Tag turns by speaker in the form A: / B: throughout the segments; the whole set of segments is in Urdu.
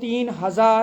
A: 3000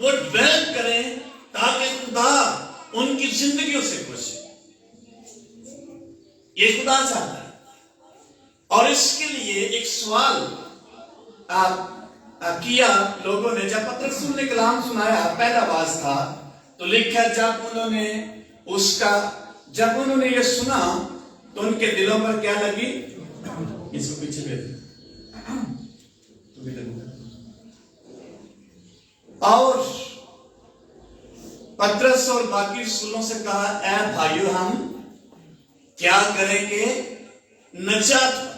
B: وہ ڈویلپ کریں تاکہ خدا ان کی زندگیوں سے خوش ہے. یہ خدا چاہتا ہے. اور اس کے لیے ایک سوال کیا لوگوں نے. جب پطرس رسول نے کلام سنایا، پہلا باز تھا، تو لکھا جب انہوں نے یہ سنا تو ان کے دلوں پر کیا لگی. اس کو پیچھے بھیج. اور پطرس اور باقی رسولوں سے کہا، اے بھائیو، ہم کیا کریں گے نجات.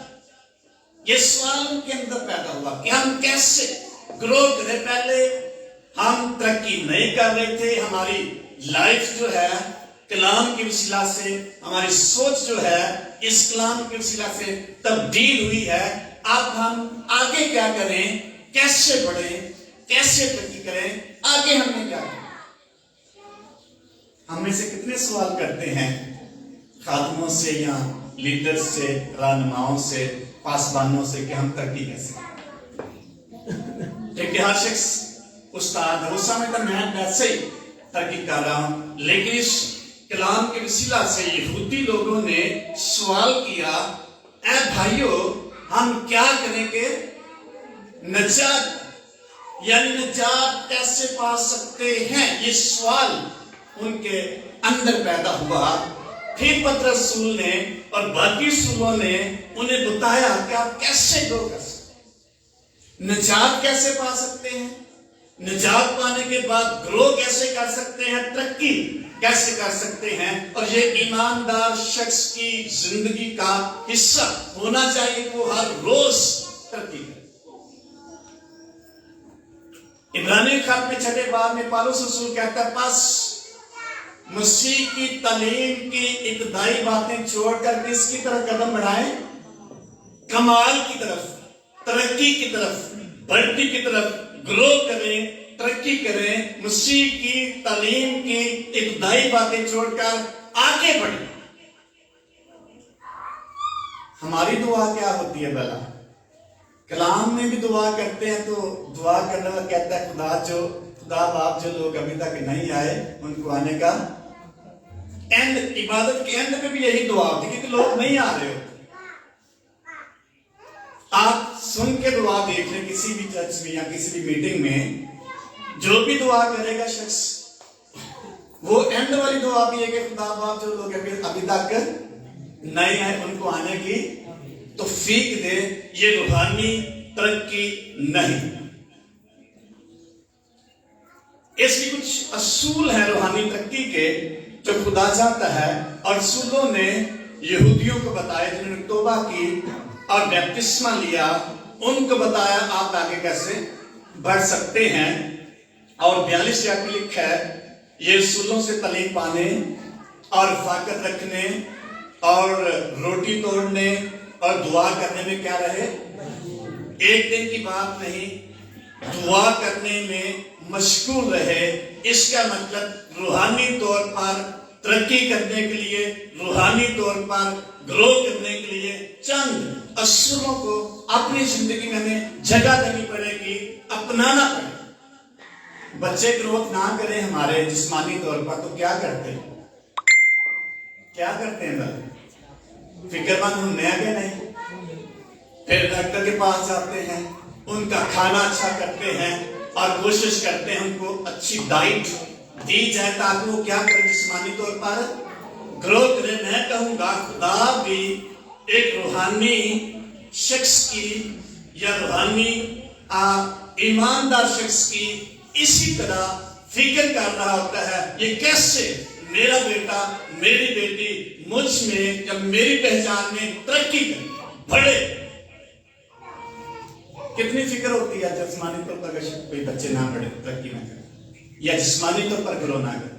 B: یہ سوال ان کے اندر پیدا ہوا کہ ہم کیسے گرو کریں. پہلے ہم ترقی نہیں کر رہے تھے، ہماری لائف جو ہے کلام کی وسیلہ سے، ہماری سوچ جو ہے اس کلام کی وسیلہ سے تبدیل ہوئی ہے. اب ہم آگے کیا کریں، کیسے بڑھیں، کیسے ترقی کریں، آگے ہم نے کیا کریں. ہم میں سے کتنے سوال کرتے ہیں خادموں سے یا لیڈر سے، رہنماؤں سے، پاسبانوں سے کہ ہم ترقی کیسے کریں. ایک ہر شخص استاد ہے، وہ سمجھتا میں ویسے ہی ترقی کر رہا ہوں. لیکن اس کلام کے وسیلہ سے یہودی لوگوں نے سوال کیا، اے بھائیو، ہم کیا کریں کہ نجات، یعنی نجات کیسے پا سکتے ہیں. یہ سوال ان کے اندر پیدا ہوا. پھر پطرس رسول نے اور باقی رسولوں نے انہیں بتایا کہ آپ کیسے گرو کر سکتے ہیں، نجات کیسے پا سکتے ہیں، نجات پانے کے بعد گرو کیسے کر سکتے ہیں، ترقی کیسے کر سکتے ہیں. اور یہ ایماندار شخص کی زندگی کا حصہ ہونا چاہیے کہ وہ ہر روز ترقی کرے. عبرانی خط میں 6 باب میں پالوس رسول کہتا ہے، پس مسیح کی تعلیم کی ابتدائی باتیں چھوڑ کر کس کی طرف قدم بڑھائیں، کمال کی طرف، ترقی کی طرف، بڑھتی کی طرف گرو کریں، ترقی کریں. مسیح کی تعلیم کی ابتدائی باتیں چھوڑ کر آگے بڑھیں. ہماری دعا کیا ہوتی ہے بھلا؟ کلام میں بھی دعا کرتے ہیں تو دعا کرنے والا کہتا ہے، خدا باپ جو لوگ ابھی تک نہیں آئے ان کو آنے کا اینڈ، عبادت کے اینڈ پہ بھی یہی دعا ہوتی ہے کیونکہ لوگ نہیں آ رہے ہوتے. آپ سن کے دعا دیکھ لیں کسی بھی چرچ میں یا کسی بھی میٹنگ میں، جو بھی دعا کرے گا شخص، وہ اینڈ والی دعا بھی ہے کہ خدا باپ جو لوگ ابھی تک نہیں آئے ان کو آنے کی توفیق دے. یہ روحانی ترقی نہیں. اس کی کچھ اصول ہیں روحانی ترقی کے جو خدا چاہتا ہے، اور رسولوں نے یہودیوں کو بتایا جنہوں نے توبہ کی اور بیپتسمہ لیا، ان کو بتایا آپ آگے کیسے بڑھ سکتے ہیں. اور 42 میں لکھا ہے، یہ رسولوں سے تعلیم پانے اور رفاقت رکھنے اور روٹی توڑنے اور دعا کرنے میں کیا رہے. ایک دن کی بات نہیں، دعا کرنے میں مشغول رہے. اس کا مطلب روحانی طور پر ترقی کرنے کے لیے، روحانی طور پر گرو کرنے کے لیے چند اصولوں کو اپنی زندگی میں ہمیں جگہ دینی پڑے گی، اپنانا پڑے گا. بچے گروتھ نہ کریں ہمارے جسمانی طور پر تو کیا کرتے ہیں بھائی؟ فکر مند ہم نیا گئے نہیں. پھر ڈاکٹر کے پاس جاتے ہیں، ان کا کھانا اچھا کرتے ہیں اور کوشش کرتے ہیں ان کو اچھی ڈائٹ دی جائے تاکہ وہ کیا کریں، جسمانی طور پر گرو کریں. میں کہوں گا خدا بھی ایک روحانی شخص کی یا روحانی ایماندار شخص کی اسی طرح فکر کر رہا ہوتا ہے، یہ کیسے میرا بیٹا میری بیٹی مجھ میں یا میری پہچان میں ترقی کرے، بڑھے. کتنی فکر ہوتی ہے جسمانی طور پر اگر کوئی بچے نہ بڑھے، ترقی نہ کرے یا جسمانی طور پر گرو نہ کرے.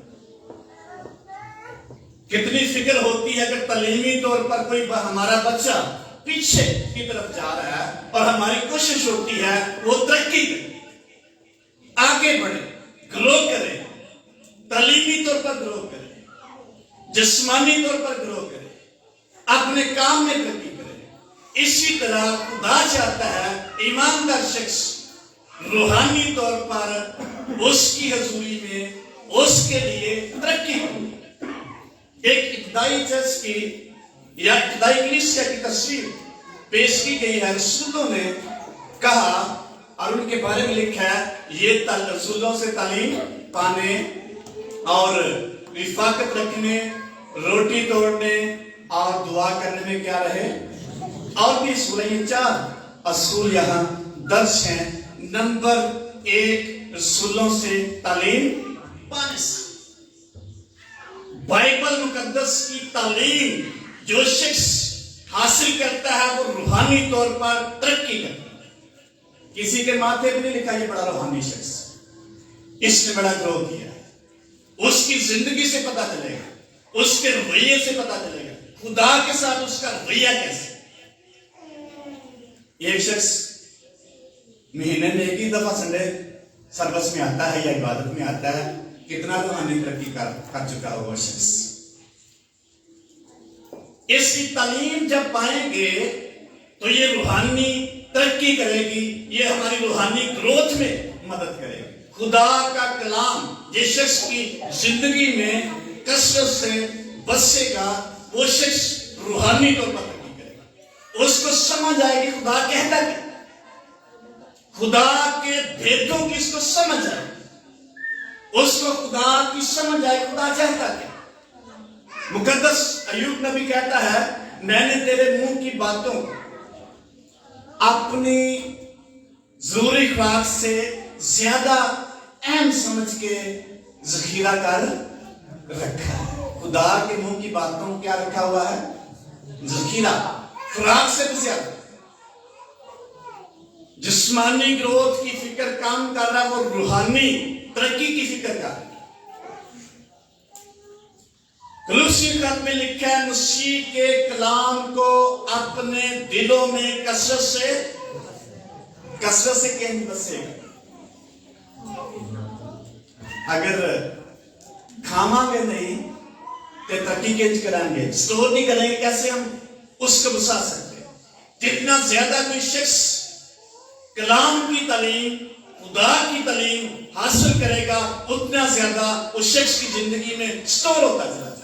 B: کتنی فکر ہوتی ہے اگر تعلیمی طور پر کوئی ہمارا بچہ پیچھے کی طرف جا رہا ہے اور ہماری کوشش ہوتی ہے وہ ترقی کرے، آگے بڑھے، گرو کرے، تعلیمی طور پر گرو کرے، جسمانی طور پر گرو کرے، اپنے کام میں ترقی کرے. اسی طرح خدا چاہتا ہے ایماندار شخص روحانی طور پر اس کی حضوری میں اس کے لیے ترقی ہو۔ ایک ابتدائی چرچ کی یا ابتدائی کلیسیا کی تصویر پیش کی گئی ہے۔ رسولوں نے کہا اور ان کے بارے میں لکھا ہے یہ رسولوں سے تعلیم پانے اور رفاقت رکھنے، روٹی توڑنے اور دعا کرنے میں کیا رہے۔ اور بھی سورہ یہ 4 اصول یہاں درج ہیں۔ نمبر 1 رسولوں سے تعلیم پانے سے۔ بائبل مقدس کی تعلیم جو شخص حاصل کرتا ہے وہ روحانی طور پر ترقی کرتا ہے۔ کسی کے ماتھے بھی نہیں لکھا یہ بڑا روحانی شخص، اس نے بڑا گروہ کیا ہے۔ اس کی زندگی سے پتا چلے گا، اس کے رویے سے پتا چلے گا خدا کے ساتھ اس کا رویہ کیسے۔ ایک شخص مہینے میں ایک ہی دفعہ سنڈے سروس میں آتا ہے یا عبادت میں آتا ہے، کتنا روحانی ترقی کر چکا ہو وہ شخص۔ اس کی تعلیم جب پائیں گے تو یہ روحانی ترقی کرے گی، یہ ہماری روحانی گروتھ میں مدد کرے گی۔ خدا کا کلام جس شخص کی زندگی میں کثرت سے بسے گا وہ شخص روحانی طور پر ترقی کرے گا۔ اس کو سمجھ آئے گی خدا کہتا ہے، خدا کے بھیدوں کی اس کو سمجھ آئے گی، اس کو خدا کی سمجھ آئے، خدا چاہتا ہے۔ مقدس ایوب نبی کہتا ہے میں نے تیرے منہ کی باتوں اپنی ضروری خوراک سے زیادہ اہم سمجھ کے ذخیرہ کر رکھا ہے۔ خدا کے منہ کی باتوں کیا رکھا ہوا ہے؟ ذخیرہ، خوراک سے بھی زیادہ۔ جسمانی گروتھ کی فکر کام کر رہا ہے، وہ روحانی ترقی کی فکر کر رہا ہے۔ کلوسی خط میں لکھا ہے مسیح کے کلام کو اپنے دلوں میں کثرت سے کہیں بسے گا۔ اگر کھاما گے نہیں تو ترقی کینج کریں گے، سٹور نہیں کریں گے، کیسے ہم اس کو بسا سکتے ہیں؟ جتنا زیادہ کوئی شخص کلام کی تعلیم، خدا کی تعلیم حاصل کرے گا اتنا زیادہ اس شخص کی زندگی میں سٹور ہوتا چلا جائے۔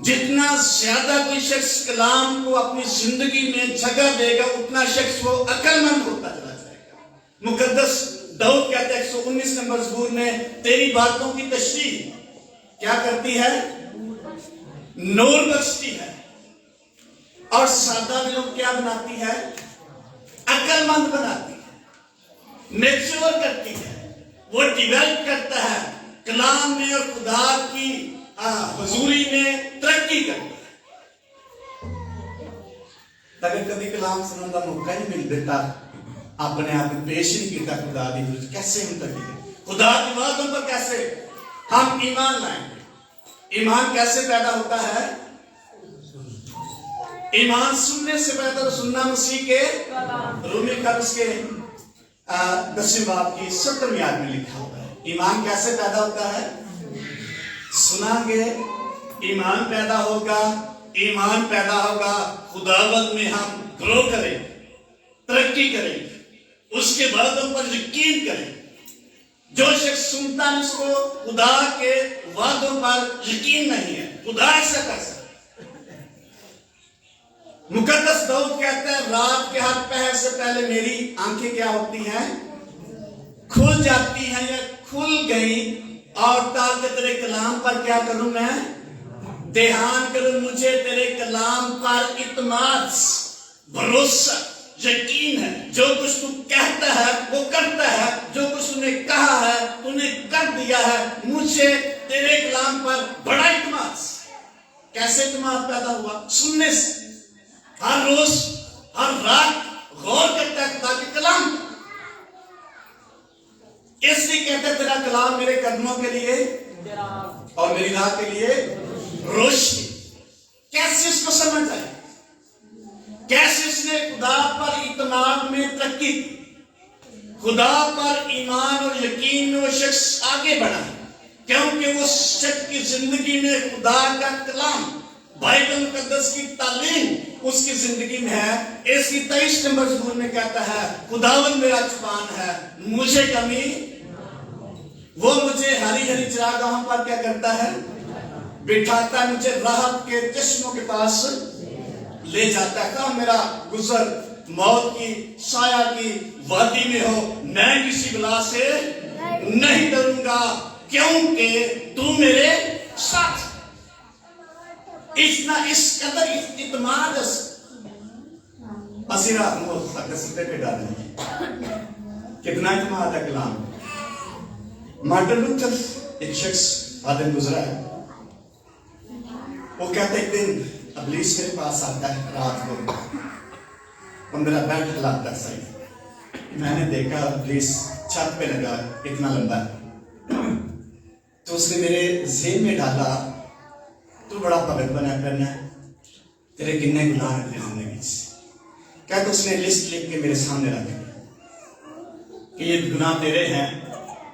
B: جتنا زیادہ کوئی شخص کلام کو اپنی زندگی میں جگہ دے گا اتنا شخص وہ عقل مند ہوتا چلا جائے گا۔ مقدس داؤد کہتا ہے 119 نمبر زبور میں تیری باتوں کی تشریح کیا کرتی ہے؟ نور بخشتی ہے، اور سادہ دلوں کیا بناتی ہے؟ عقل مند بناتی ہے، میچور کرتی ہے، وہ ڈیویلپ کرتا ہے کلام میں اور خدا کی حضوری میں ترقی کرتا ہے۔ اگر کبھی کلام سننے کا موقع نہیں مل دیتا، اپنے آپ میں پیش نہیں کیتا خدا دی حضور، کیسے ہم ترقی کریں؟ خدا کی باتوں پر کیسے ہم ایمان لائیں گے؟ ایمان کیسے پیدا ہوتا ہے؟ ایمان سننے سے پیدا، سننا مسیح کے رومی خط اس کے 10ویں باب کی 70ویں آیت میں لکھا ہوتا ہے۔ ایمان کیسے پیدا ہوتا ہے؟ سنا گے ایمان پیدا ہوگا، ایمان پیدا ہوگا، خداوند میں ہم گرو کریں، ترقی کریں، اس کے وعدوں پر یقین کریں۔ جو شخص سنتا ہے اس کو خدا کے وعدوں پر یقین نہیں ہے، خدا ایسا کر سکتا۔ مقدس داؤد کہتا ہے رات کے ہر پہر سے پہلے میری آنکھیں کیا ہوتی ہیں؟ کھل جاتی ہیں یا کھل گئی، اور تاکہ تیرے کلام پر کیا کروں میں؟ دھیان کروں، مجھے تیرے کلام پر اعتماد، بھروسہ، یقین ہے۔ جو کچھ تو کہتا ہے وہ کرتا ہے، جو کچھ تو نے کہا ہے تو نے کر دیا ہے۔ مجھے تیرے کلام پر بڑا اعتماد۔ کیسے اعتماد پیدا ہوا؟ سننے سے۔ ہر روز ہر رات غور کرتا ہے خدا کے کلام، اس لیے کہتے ہیں تیرا کلام میرے قدموں کے لیے اور میری راہ کے لیے روشنی۔ کیسے اس کو سمجھ آئے؟ کیسے اس نے خدا پر اعتماد میں ترقی کی؟ خدا پر ایمان اور یقین میں وہ شخص آگے بڑھا کیونکہ وہ شخص کی زندگی میں خدا کا کلام، بائبل مقدس کی تعلیم اس کی زندگی میں ہے. اس کی 23 نمبر زبور میں کہتا ہے خداوند میرا چوپان ہے, مجھے کمی, وہ مجھے ہری ہری چراگاہوں پر کیا کرتا ہے, بٹھاتا ہے, مجھے راحت کے چشموں کے پاس لے جاتا ہے. کہاں میرا گزر موت کی سایہ کی وادی میں ہو, میں کسی بلا سے نہیں ڈروں گا کیونکہ تو میرے ساتھ. اتنا اس قدر اعتماد اسیرا سکتے پہ ڈالیں. کتنا اعتماد ہے کلام. مارٹن لوتھر ایک شخص آدم گزرا ہے, وہ کہتا ہے ایک دن ابلیس میرے پاس آتا ہے رات کو, اور میرا بیٹ ہلاتا ہے صحیح. میں نے دیکھا ابلیس چھت پہ لگا اتنا لمبا ہے, تو اس نے میرے ذہن میں ڈالا تو بڑا پاگل بنا کرنا ہے, تیرے کتنے گناہ ہیں تیری زندگی سے. کہتا اس نے لسٹ لکھ کے میرے سامنے رکھ دی کہ یہ گناہ تیرے ہیں.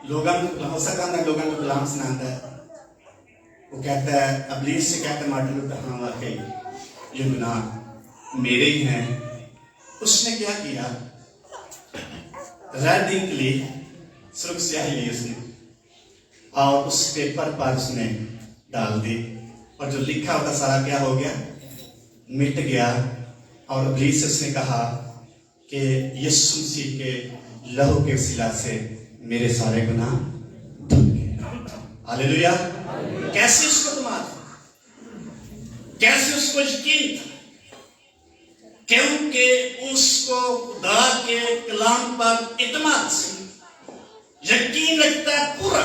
B: لوگوں کو ہو سکتا ہے لوگوں کو کلام سناتا ہے. وہ کہتا ہے ابلیس سے کہتا ہے مارٹن لوتھر ہاں واقعی یہ گناہ میرے ہی ہیں. اس نے کیا کیا, ریڈ انک لی, سرخ سیاہی لی اس نے, اور اس پیپر پر اس نے ڈال دی, اور جو لکھا ہوتا سارا کیا ہو گیا, مٹ گیا. اور ابلیس سے اس نے کہا کہ یسوع مسیح کے لہو کے وسیلہ سے میرے سارے گناہ دھل گئے. ہاللیلویہ. کیسے اس کو اعتماد تھا, کیسے اس کو یقین تھا, کیونکہ اس کو خدا کے کلام پر اعتماد سے یقین رکھتا ہے پورا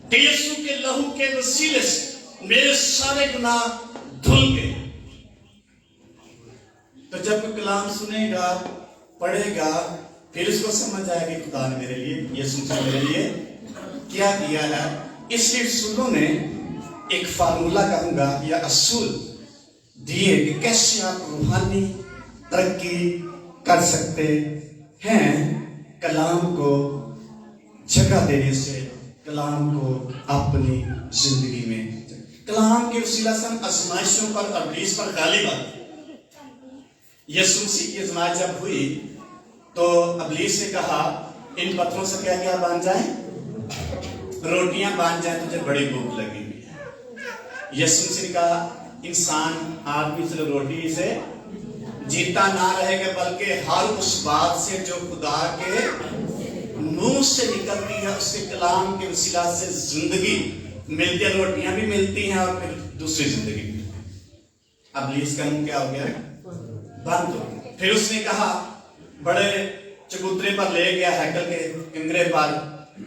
B: کہ یسوع کے لہو کے وسیلے سے میرے سارے گناہ دھل گئے. تو جب کلام سنے گا, پڑھے گا, پھر اس کو سمجھ آئے کہ خدا نے میرے لیے, یسوع نے میرے لیے کیا کیا ہے. اس لیے رسولوں نے ایک فارمولا کہوں گا یا اصول دیے کہ کیسے آپ روحانی ترقی کر سکتے ہیں کلام کو جگہ دینے سے, کلام کو اپنی زندگی میں. کلام کے وسیلہ سے ہم آزمائشوں پر, ابلیس پر غالب آتے. یسوع مسیح کی آزمائش جب ہوئی تو ابلیس نے کہا ان پتھروں سے کیا کیا بن جائیں, روٹیاں بن جائیں, تجھے بڑی بھوک لگی ہوئی ہے. یسوع مسیح نے کہا انسان آدمی صرف روٹی سے جیتا نہ رہے گا بلکہ ہر اس بات سے جو خدا کے منہ سے نکلتی ہے, اس کے کلام کے وسیلہ سے زندگی ملتی ہے. روٹیاں بھی ملتی ہیں اور پھر دوسری زندگی بھی. ابلیس کا منہ کیا ہو گیا, بند ہو گیا. پھر اس نے کہا بڑے چبوترے پر لے گیا ہیکل کے کنگرے پر,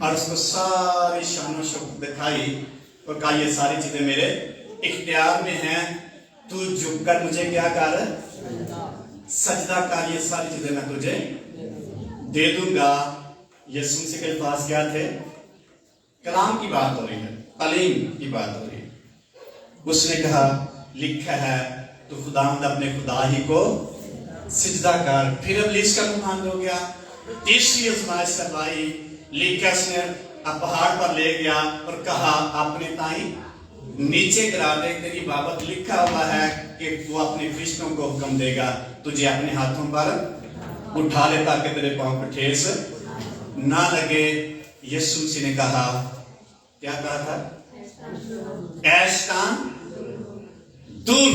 B: اور اس کو ساری شان و شوکت دکھائی اور کہا یہ ساری چیزیں میرے اختیار میں ہیں, تو جھک کر مجھے کیا کر, سجدہ کر, یہ ساری چیزیں میں تجھے دے دوں گا. یسوع مسیح کے الفاظ کیا تھے, کلام کی بات ہو رہی ہے, تعلیم کی بات ہو رہی ہے. اس نے کہا لکھا ہے تو خداوند اپنے خدا ہی کو سجدہ کر. پھر ابلیس کا منہ بند ہو گیا. تیسری آزمائش کروائی, لکھا اس نے پہاڑ پر لے گیا اور کہا اپنے تائیں نیچے گرا دے, تیری بابت لکھا ہوا ہے کہ وہ اپنے فرشتوں کو حکم دے گا تجھے اپنے ہاتھوں پر اٹھا لے تاکہ تیرے پاؤں پہ ٹھیس نہ لگے. یسوع مسیح نے کہا, کیا کہا تھا, اے شیطان دور,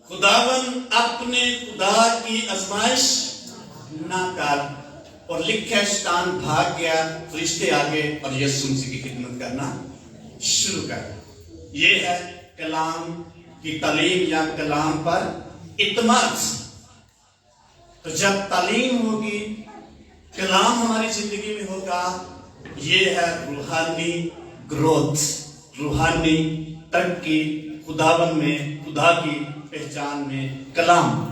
B: خداوند اپنے خدا کی آزمائش نہ کر. اور لکھا شیطان بھاگ گیا, فرشتے آگے اور یسوع مسیح کی خدمت کرنا شروع کر. یہ ہے کلام کی تعلیم یا کلام پر اعتماد. تو جب تعلیم ہوگی, کلام ہماری زندگی میں ہوگا, یہ ہے روحانی گروتھ, روحانی ترقی, خداوند میں, خدا کی پہچان میں کلام.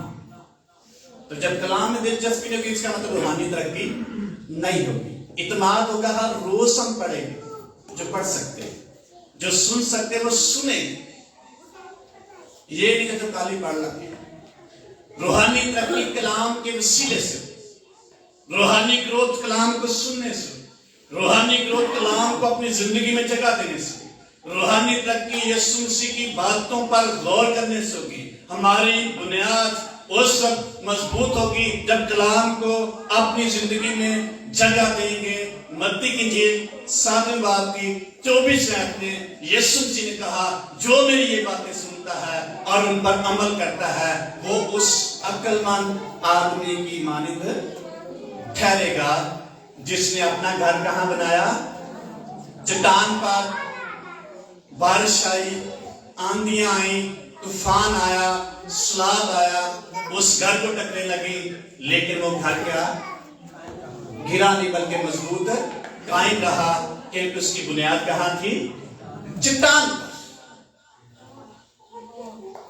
B: تو جب کلام میں دلچسپی نہیں ہوگی اس کا مطلب روحانی ترقی نہیں ہوگی. اعتماد ہوگا, ہر روز ہم پڑھیں گے, جو پڑھ سکتے, جو سن سکتے وہ سنیں. یہ نہیں کہ جو کالی پڑھ لگے. روحانی ترقی کلام کے وسیلے سے, روحانی گروتھ کلام کو سننے سے, روحانی گروتھ کلام کو اپنی زندگی میں جگہ دینے سے, روحانی ترقی یسوع مسیح کی باتوں پر غور کرنے سے ہوگی. ہماری بنیاد اس وقت مضبوط ہوگی جب کلام کو اپنی زندگی میں جگہ دیں گے۔ متی کی انجیل 7 باب کی 24 آیت میں یسوع مسیح نے کہا جو میری یہ باتیں سنتا ہے اور ان پر عمل کرتا ہے وہ اس عقل مند آدمی کی مانند ٹھہرے گا جس نے اپنا گھر کہاں بنایا؟ چٹان پر۔ بارش آئی، آندیاں آئیں، طوفان آیا، سیلاب آیا، اس گھر کو ٹکرنے لگی، لیکن وہ گھر کیا گرا نہیں بلکہ مضبوط قائم رہا، کیونکہ اس کی بنیاد کہاں تھی؟ چٹان پر۔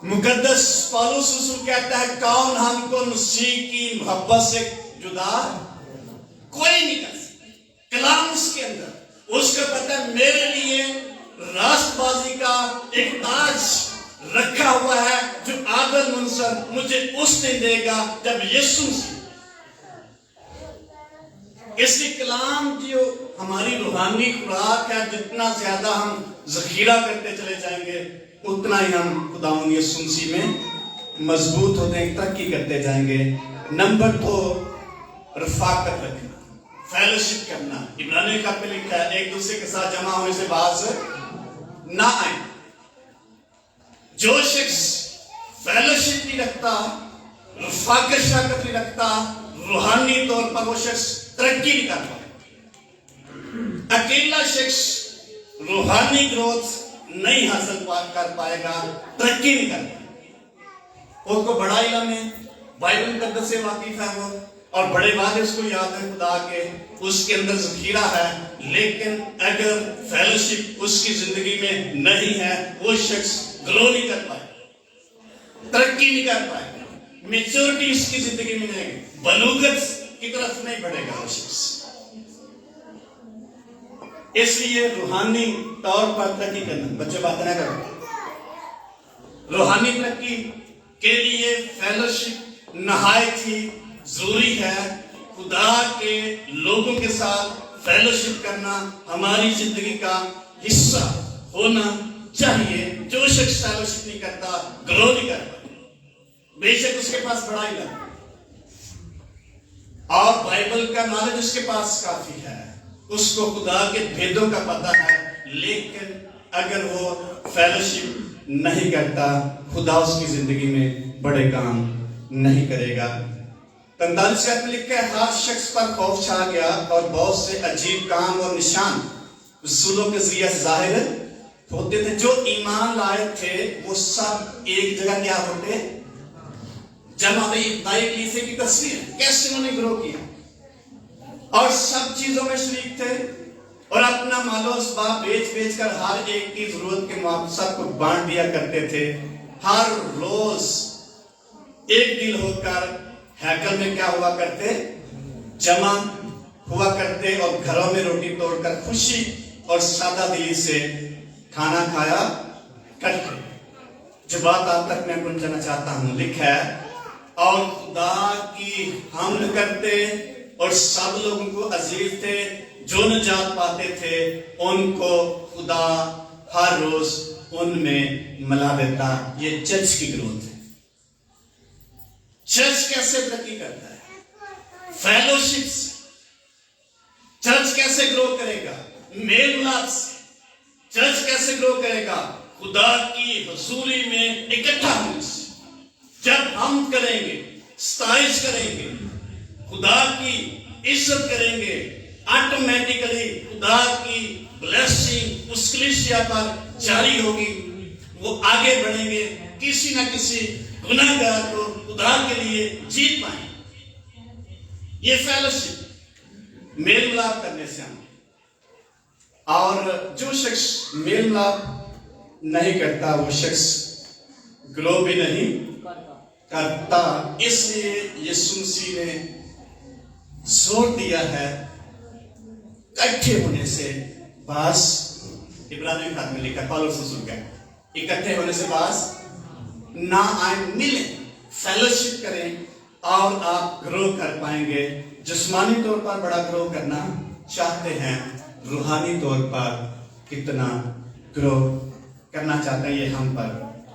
B: مقدس پالوس رسول کہتا ہے کون ہم کو مسیح کی محبت سے جدا کوئی نہیں کر سکتا۔ کلام اس کے اندر، اس کا پتہ میرے لیے راست بازی کا ایک تاج رکھا ہوا ہے جو عادل منصر مجھے اس دن دے گا جب یسوع مسیح۔ اس کے کلام جو ہماری روحانی خوراک ہے، جتنا زیادہ ہم ذخیرہ کرتے چلے جائیں گے اتنا ہی ہم خداوند یسوع مسیح میں مضبوط ہوتے ہیں، ترقی کرتے جائیں گے۔ نمبر 2، رفاقت رکھنا، فیلوشپ کرنا۔ عبرانی خط میں لکھا ہے ایک دوسرے کے ساتھ جمع ہونے سے باز نہ آئیں۔ جو شخص فیلوشپ نہیں رکھتا، رفاقت شراکت نہیں رکھتا، روحانی طور پر وہ شخص ترقی نہیں کر پائے۔ اکیلا شخص روحانی گروتھ نہیں حاصل کر پائے گا، ترقی نہیں کر پائے۔ اس کو بڑا علم ہے، بائبل مقدس سے واقف ہے وہ، اور بڑے وعدے اس کو یاد ہے خدا کے، اس کے اندر ذخیرہ ہے، لیکن اگر فیلوشپ اس کی زندگی میں نہیں ہے وہ شخص گرو نہیں کر پائے، ترقی نہیں کر پائے، میچورٹی اس کی زندگی میں نہیں، بلوغت کی طرف نہیں بڑھے گا وہ شخص۔ اس لیے روحانی طور پر ترقی کرنا، بچے بات نہ کرو، روحانی ترقی کے لیے فیلوشپ نہایت ہی ضروری ہے۔ خدا کے لوگوں کے ساتھ فیلوشپ کرنا ہماری زندگی کا حصہ ہونا چاہیے۔ جو شخص فیلوشپ نہیں کرتا گرو نہیں کرتا، بے شک اس کے پاس بڑا علم اور بائبل کا نالج اس کے پاس کافی ہے، اس کو خدا کے بھیدوں کا پتہ ہے، لیکن اگر وہ فیلوشپ نہیں کرتا خدا اس کی زندگی میں بڑے کام نہیں کرے گا۔ 45 میں لکھا ہے ہر شخص پر خوف چھا گیا اور بہت سے عجیب کام اور نشان رسولوں کے ذریعے ظاہر ہوتے تھے۔ جو ایمان لائے تھے وہ سب ایک جگہ کیا ہوتے؟ جمع ہوئی ابتدائی کلیسے کی تصویر، کیسے انہوں نے گرو کیا اور سب چیزوں میں شریک تھے اور اپنا مال و اسباب بیچ کر ہر ایک کی ضرورت کے موافق سب کو بانٹ دیا کرتے تھے۔ ہر روز ایک دل ہو کر ہیکل میں کیا ہوا کرتے؟ جمع ہوا کرتے اور گھروں میں روٹی توڑ کر خوشی اور سادہ دلی سے کھانا کھایا کرتے۔ جو بات آپ تک میں پہنچانا چاہتا ہوں، لکھا ہے اور خدا کی حمد کرتے اور سب لوگوں کو عزیز تھے، جو نجات پاتے تھے ان کو خدا ہر روز ان میں ملا دیتا۔ یہ چرچ کی گروتھ ہے۔ چرچ کیسے ترقی کرتا ہے؟ فیلوشپ سے۔ چرچ کیسے گرو کرے گا؟ میل ملاپ سے۔ چرچ کیسے گرو کرے گا؟ خدا کی حضوری میں اکٹھا ہونے سے۔ جب ہم کریں گے، ستائش کریں گے، خدا کی عزت کریں گے، آٹومیٹکلی خدا کی بلیسنگ اس کلیسیا پر جاری ہوگی، وہ آگے بڑھیں گے، کسی نہ کسی گناہ گار کو خدا کے لیے جیت پائیں۔ یہ فیلوشپ میل ملاپ کرنے سے ہم، اور جو شخص میل ملاپ نہیں کرتا وہ شخص گرو بھی نہیں کرتا۔ اس لیے یسوع مسیح نے زور دیا ہے اکٹھے ہونے سے باز، عبرانی خط میں لکھا پالوس رسول کا، اکٹھے ہونے سے باز نہ آئیں، ملیں، فیلوشپ کریں اور آپ گرو کر پائیں گے۔ جسمانی طور پر بڑا گرو کرنا چاہتے ہیں، روحانی طور پر کتنا گرو کرنا چاہتے ہیں یہ ہم پر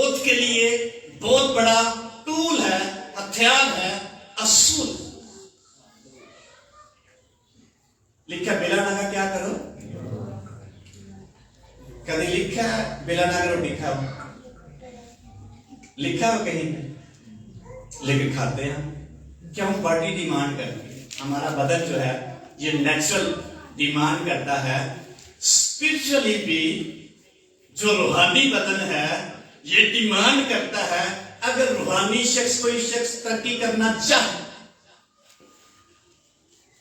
B: گروتھ کے لیے بہت بڑا ٹول ہے، ہتھیار ہے، اصول۔ لکھا بلا نہ کیا کرو، کبھی لکھا ہے بلا نہ کرو، لکھا ہو کہیں پہ، لیکن کھاتے ہیں کیوں؟ باڈی ڈیمانڈ کرتی ہے، ہمارا بدن جو ہے یہ نیچرل ڈیمانڈ کرتا ہے۔ اسپرچولی بھی جو روحانی بدن ہے یہ ڈیمانڈ کرتا ہے۔ اگر روحانی شخص، کوئی شخص ترقی کرنا چاہے،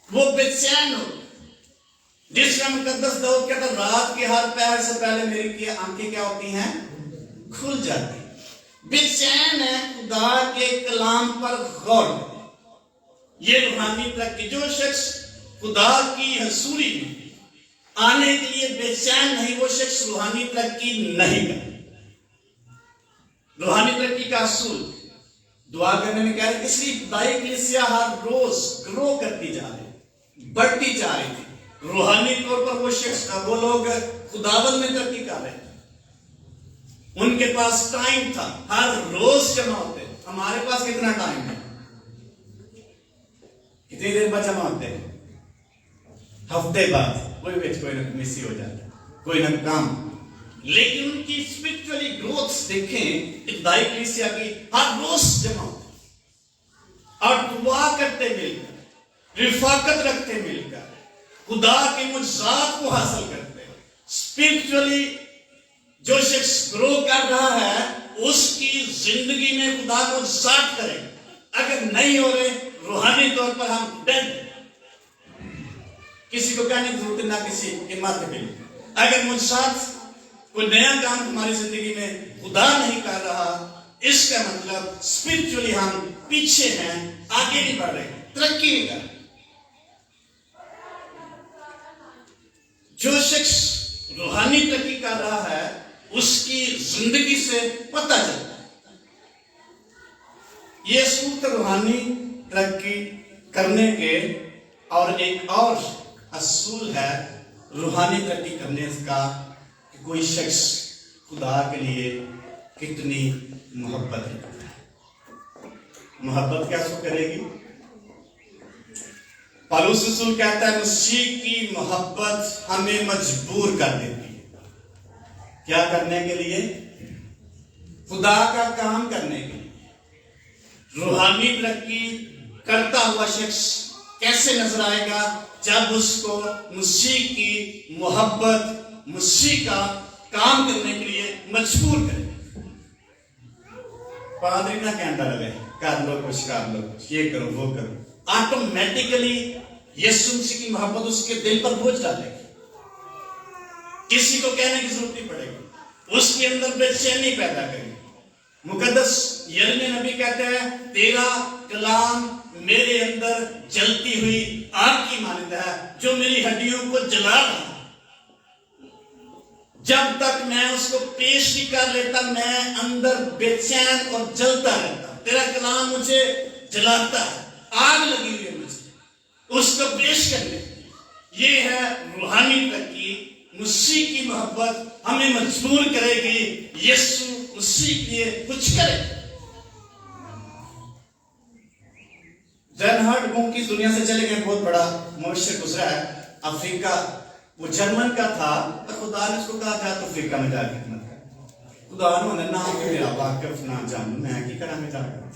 B: وہ بے چین ہو، جس کا مقدس داؤد کہتا ہے رات کے ہر پہر سے پہلے میری آنکھیں کیا ہوتی ہیں؟ کھل جاتی ہیں۔ بے چین ہے خدا کے کلام پر غور کرے، یہ روحانی ترقی۔ جو شخص خدا کی حضوری میں آنے کے لیے بے چین نہیں، وہ شخص روحانی ترقی نہیں کرتا۔ روحانی ترقی کا اصول دعا کرنے میں کہہ رہے، اس لیے ابتدائی کلیسیا ہر روز گرو کرتی جا رہی، بڑھتی جا رہی تھی۔ روحانی طور پر وہ شخص، وہ لوگ خداوند میں ترقی کر رہے تھے، ان کے پاس ٹائم تھا، ہر روز جمع ہوتے۔ ہمارے پاس کتنا ٹائم ہے؟ کتنی دیر بعد جمع ہوتے ہیں؟ ہفتے بعد، کوئی نہ مسی ہو جاتا ہے، کوئی نہ کام۔ لیکن ان کی اسپرچولی گروتھ دیکھیں، ابتدائی کلیسیا کی ہر روز جمع ہوتے اور دعا کرتے مل کر، رفاقت رکھتے مل کر، خدا کے معجزات کو حاصل کرتے ہیں۔ اسپرچولی جو شخص گرو کر رہا ہے اس کی زندگی میں خدا کو معجزات کرے۔ اگر نہیں ہو رہے روحانی طور پر ہم ڈیڈ، کسی کو کہنے کی ضرورت نہ کسی ہمت ملی۔ اگر معجزات، کوئی نیا کام ہماری زندگی میں خدا نہیں کر رہا، اس کا مطلب اسپرچولی ہم پیچھے ہیں، آگے نہیں بڑھ رہے، ترقی نہیں کر رہے۔ جو شخص روحانی ترقی کر رہا ہے اس کی زندگی سے پتہ چلتا ہے۔ یہ اصول روحانی ترقی کرنے کے، اور ایک اور اصول ہے روحانی ترقی کرنے کا کہ کوئی شخص خدا کے لیے کتنی محبت رکھتا ہے۔ محبت کیا سو کرے گی؟ پالوس رسول کہتا ہے مسیح کی محبت ہمیں مجبور کر دیتی ہے۔ کیا کرنے کے لیے؟ خدا کا کام کرنے کے لیے۔ روحانی ترقی کرتا ہوا شخص کیسے نظر آئے گا؟ جب اس کو مسیح کی محبت، مسیح کا کام کرنے کے لیے مجبور کرے۔ پادری نہ کہنا لگے کر لو کچھ، کر لو کچھ، یہ کرو وہ کرو، آٹومیٹیکلی یسوع مسیح کی محبت اس کے دل پر بوجھ ڈالے گی۔ کسی کو کہنے کی ضرورت نہیں پڑے گی، اس کے اندر بے چینی پیدا کرے گی۔ مقدس یرمیہ نبی کہتے ہیں تیرا کلام میرے اندر جلتی ہوئی آگ کی مانند ہے جو میری ہڈیوں کو جلا رہا۔ جب تک میں اس کو پیش نہیں کر لیتا میں اندر بے چین اور جلتا رہتا۔ تیرا کلام مجھے جلاتا ہے، آگ لگی ہوئی ہے مجھے اس کو پیش کرنے۔ یہ ہے روحانی ترقی۔ مسیح کی محبت ہمیں مجبور کرے گی یسوع مسیح کے لیے کچھ کرے۔ رینہارڈ بونک کی دنیا سے چلے گئے، بہت بڑا معاشر گزرا ہے افریقہ، وہ جرمن کا تھا، خدا نے اس کو کہا جا تو افریقہ میں جا کے خدمت کر۔ خدا نے نام کہ میرا واقف نہ جانوں میں کی کرا میں جا کر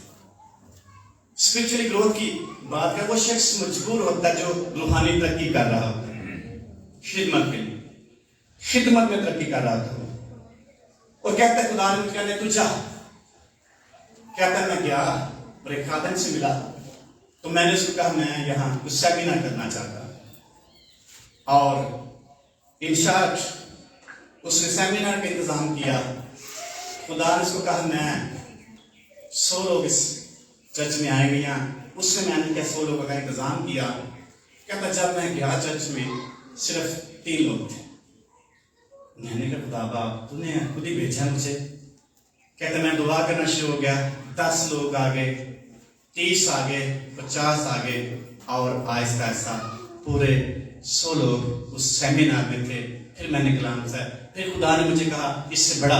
B: اسپرچولی گروتھ کی بات کر۔ وہ شخص مجبور ہوتا ہے جو روحانی ترقی کر رہا ہوتا ہے، خدمت کے لیے، خدمت میں ترقی کر رہا تھا، اور کہتا ہے خدا نے مجھے کہنے تو جا۔ کہتا ہے میں گیا اور ایک خادم سے ملا تو میں نے اس کو کہا میں یہاں کچھ سیمینار کرنا چاہتا، اور انشاءت اس نے سیمینار کا انتظام کیا۔ خدا نے اس کو کہا میں 100 لوگ اس چرچ میں آئے گیا، اس میں نے کیا 100 لوگوں کا انتظام کیا۔ کہتا جب میں گیا چرچ میں صرف 3 لوگ تھے۔ میں نے کہا خدا باپ تو نے خود ہی بھیجا مجھے۔ کہتا میں دعا کرنا شروع ہو گیا، 10 لوگ آگے، 30 آگے، 50 آگے، اور آہستہ آہستہ پورے 100 لوگ اس سیمینار میں تھے۔ پھر میں نے کلام سے، پھر خدا نے مجھے کہا اس سے بڑا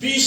B: 20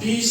B: 20